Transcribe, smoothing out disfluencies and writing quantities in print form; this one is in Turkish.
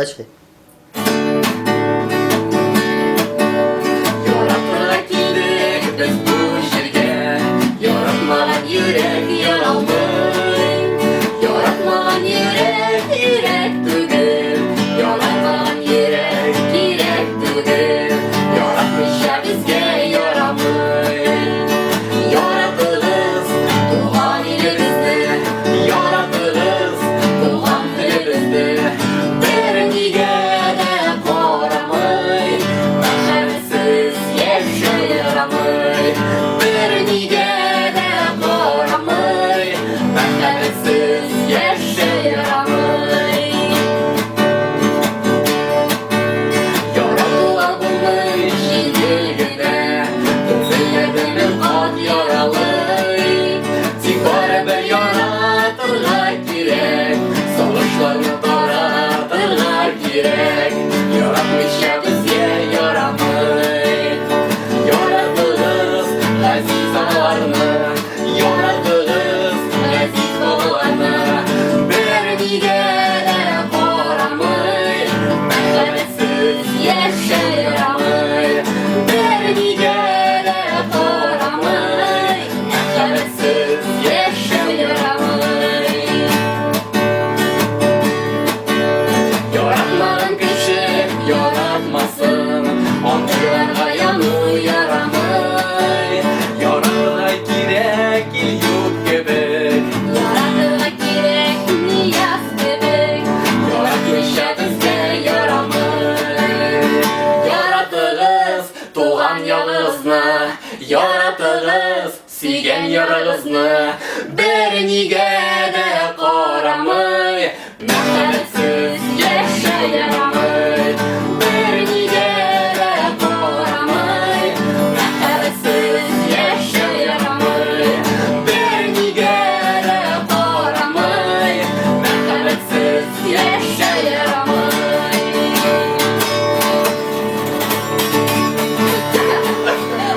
Şey. Yaratıldık biz bu şirke, yaratmadan yürek yaralmay. Yaratmadan yürek tügül, yaratmadan yürek tügül. Yaratmış ya bizge yaramay. Yaratılız doğan ilimizde, yaratılız doğan dilimizde. Yaratmış ya bize yaramay. Yaratılız aziz analarını, yaratılız aziz babalarını. Bir nigere koramay, merhametsiz yaşayamay. Bir nigere koramay, merhametsiz yaşayamay. Yaratmasın, onlara yanı yaramay. Yaratıla girek yük gebek, Yaratıla girek niyaz bebek. yaratmış ya bizge yaramay. Yaratılız doğan yalızını, yaratılız sigen yaralızını. Bir nige de koramay, merhametsiz yaşayamay.